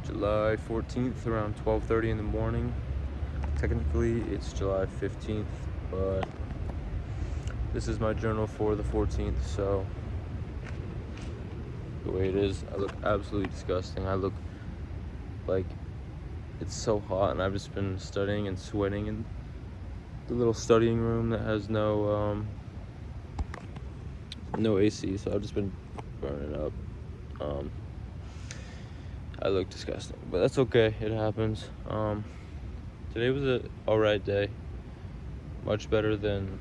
July 14th around 12:30 in the morning. Technically, it's July 15th, but this is my journal for the 14th, so the way it is, I look absolutely disgusting. I look like it's so hot, and I've just been studying and sweating in the little studying room that has no AC, so I've just been burning up. I look disgusting, but that's okay. It happens. Today was a alright day. Much better than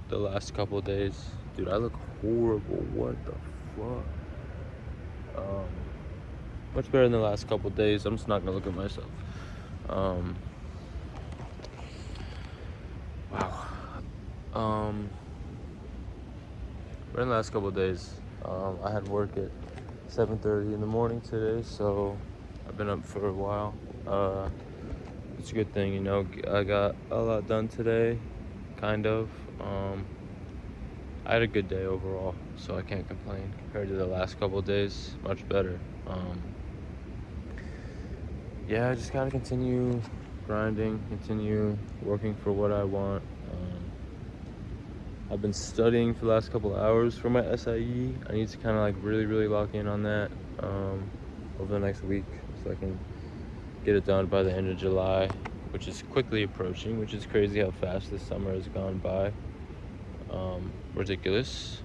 the last couple of days. Dude, I look horrible. What the fuck? Much better than the last couple of days. I'm just not gonna look at myself. Wow. But in the last couple of days, I had work at 7:30 in the morning today, so I've been up for a while. It's a good thing, I got a lot done today, kind of. I had a good day overall, so I can't complain. Compared to the last couple of days, much better. Yeah, I just gotta continue grinding, continue working for what I want. I've been studying for the last couple of hours for my SIE. I need to kind of really lock in on that over the next week, so I can get it done by the end of July, which is quickly approaching, which is crazy how fast this summer has gone by. Ridiculous.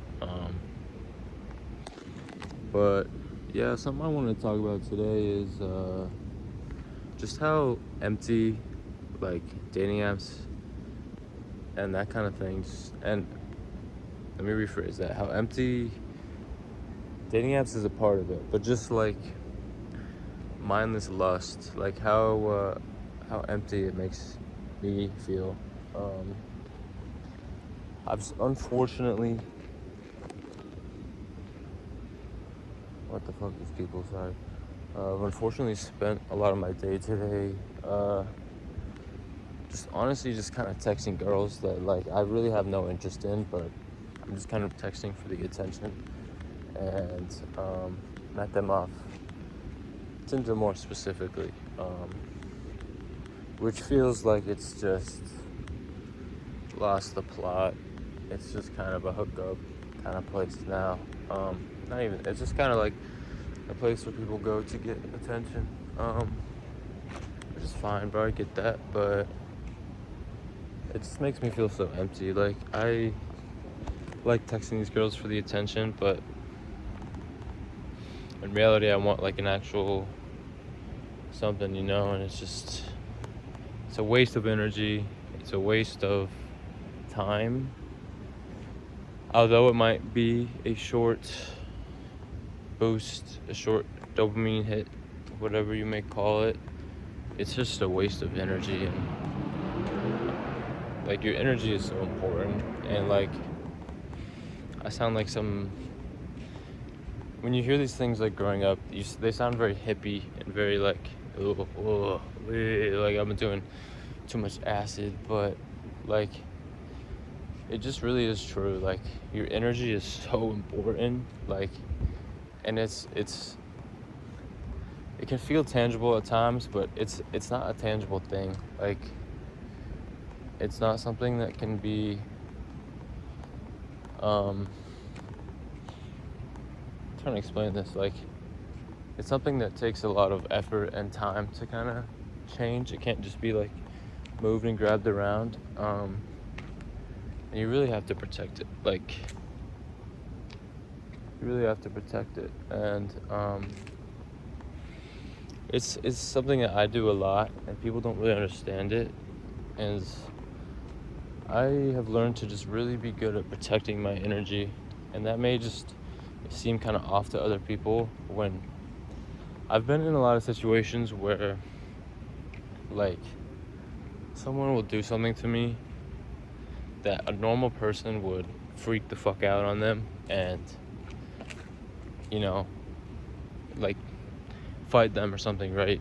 But yeah, something I want to talk about today is just how empty dating apps and that kind of things, and let me rephrase that, how empty dating apps is a part of it, but just mindless lust, how empty it makes me feel. I've unfortunately, what the fuck is people, sorry. I've unfortunately spent a lot of my day today just honestly just kind of texting girls that I really have no interest in, but I'm just kind of texting for the attention, and met them off Tinder more specifically, which feels like it's just lost the plot. It's just kind of a hookup kind of place now. Not even, it's just kind of like a place where people go to get attention, which is fine, bro, I get that, but it just makes me feel so empty. I like texting these girls for the attention, but in reality I want an actual something, and it's a waste of energy. It's a waste of time. Although it might be a short boost, a short dopamine hit, whatever you may call it, it's just a waste of energy. And your energy is so important, and I sound like some, when you hear these things growing up, they sound very hippie and very I've been doing too much acid, but it just really is true. Your energy is so important, and it can feel tangible at times, but it's not a tangible thing. It's not something that can be I'm trying to explain this. It's something that takes a lot of effort and time to kind of change. It can't just be moved and grabbed around, and you really have to protect it. You really have to protect it, and it's something that I do a lot, and people don't really understand it. And I have learned to just really be good at protecting my energy, and that may just seem kind of off to other people when I've been in a lot of situations where someone will do something to me that a normal person would freak the fuck out on them and fight them or something, right?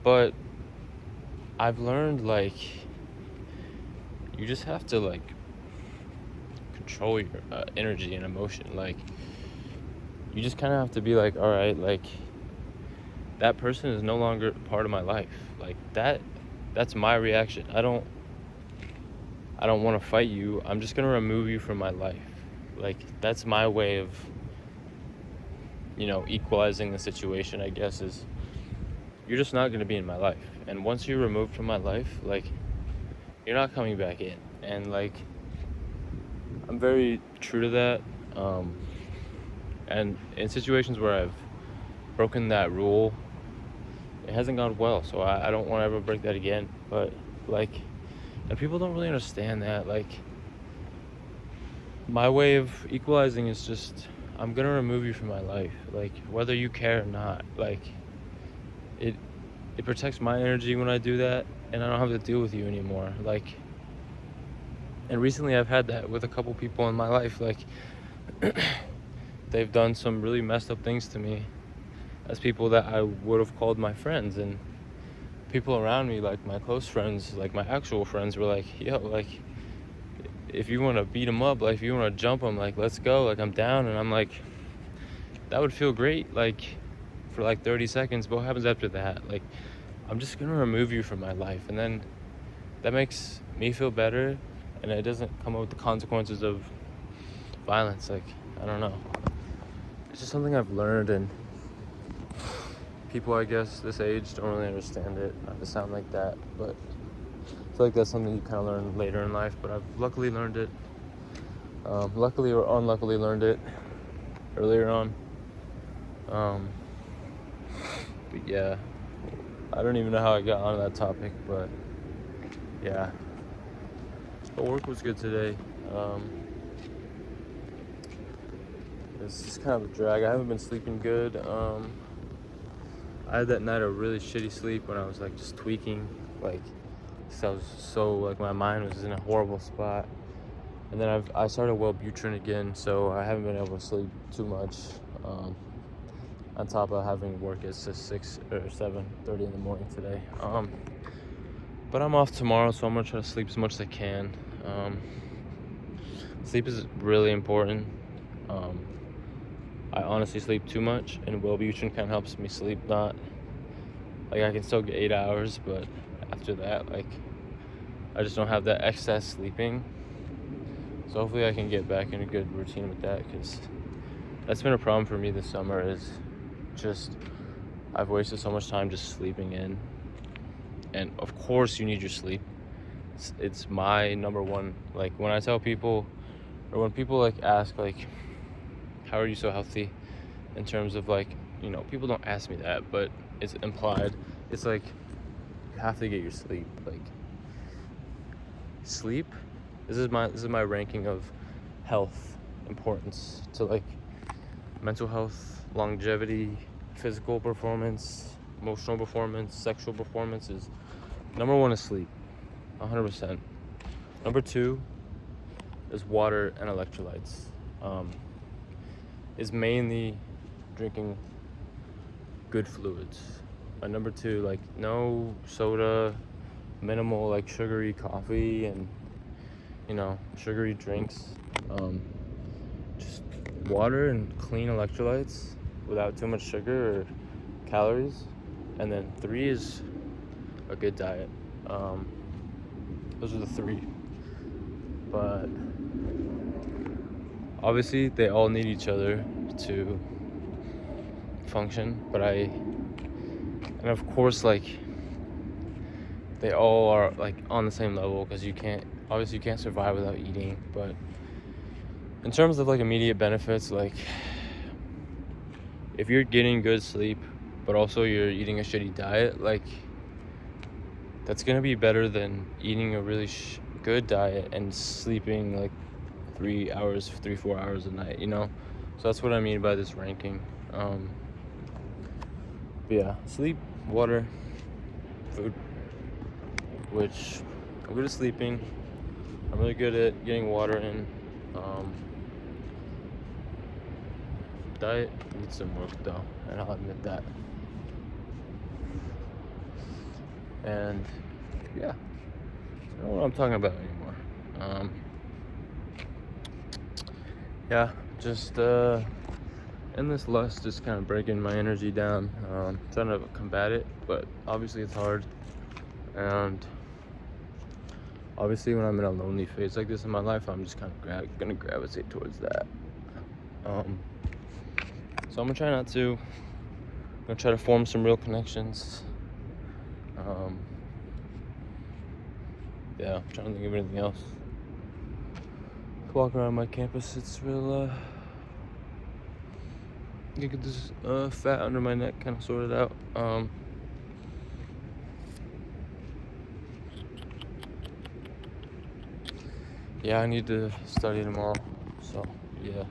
But I've learned you just have to control your energy and emotion. you just kind of have to be like, all right, like, that person is no longer part of my life. Like, that's my reaction. I don't want to fight you. I'm just going to remove you from my life. Like, that's my way of, equalizing the situation, I guess, is you're just not going to be in my life. And once you're removed from my life, like, you're not coming back in. And, like, I'm very true to that. And in situations where I've broken that rule, it hasn't gone well. So I don't want to ever break that again. But, like, and people don't really understand that. Like, my way of equalizing is just, I'm going to remove you from my life. Like, whether you care or not. Like, it protects my energy when I do that, and I don't have to deal with you anymore. Like, and recently I've had that with a couple people in my life. Like, they've done some really messed up things to me as people that I would have called my friends, and people around me, like my close friends, like my actual friends, were like, yo, like, if you want to beat them up, like, if you want to jump them, like, let's go, like, I'm down. And I'm like, that would feel great, like, for like 30 seconds, but what happens after that? Like, I'm just gonna remove you from my life, and then that makes me feel better, and it doesn't come up with the consequences of violence. Like, I don't know, it's just something I've learned, and people, I guess, this age don't really understand it. Not to sound like that, but I feel like that's something you kind of learn later in life. But I've luckily learned it, luckily or unluckily learned it earlier on. But yeah, I don't even know how I got onto that topic, but yeah. But work was good today. It's just kind of a drag. I haven't been sleeping good. I had that night a really shitty sleep when I was like just tweaking, like, I was so, like, my mind was in a horrible spot. And then I started Wellbutrin again, so I haven't been able to sleep too much. On top of having work at 6 or 7:30 in the morning today. But I'm off tomorrow, so I'm gonna try to sleep as much as I can. Sleep is really important. I honestly sleep too much, and Wellbutrin kind of helps me sleep. Not like I can still get 8 hours, but after that, like, I just don't have that excess sleeping. So hopefully I can get back in a good routine with that, because that's been a problem for me this summer. Is just, I've wasted so much time just sleeping in. And of course you need your sleep. It's my number one. Like, when I tell people, or when people like ask, like, how are you so healthy, in terms of, like, people don't ask me that, but it's implied. It's like, you have to get your sleep. Like, sleep, this is my ranking of health importance to, like, mental health, longevity, physical performance, emotional performance, sexual performance. Is number 1 is sleep, 100%. Number 2 is water and electrolytes. Is mainly drinking good fluids. My number 2, like, no soda, minimal, like, sugary coffee and sugary drinks. Just water and clean electrolytes without too much sugar or calories. And then 3 is a good diet. Those are the 3. But obviously they all need each other to function. And of course, like, they all are, like, on the same level, because you can't survive without eating. But in terms of, like, immediate benefits, like, if you're getting good sleep but also you're eating a shitty diet, like, that's gonna be better than eating a really good diet and sleeping like 4 hours a night, So that's what I mean by this ranking. But yeah, sleep, water, food, which I'm good at sleeping. I'm really good at getting water in. Diet needs some work though, and I'll admit that. And yeah, I don't know what I'm talking about anymore. Yeah, just And this lust is kind of breaking my energy down. Trying to combat it, but obviously it's hard. And obviously when I'm in a lonely phase like this in my life, I'm just kind of gonna gravitate towards that. So I'm gonna try not to. I'm gonna try to form some real connections. Yeah, I'm trying to think of anything else. Walk around my campus, it's real, you get this fat under my neck kind of sorted out. Yeah, I need to study tomorrow, so yeah.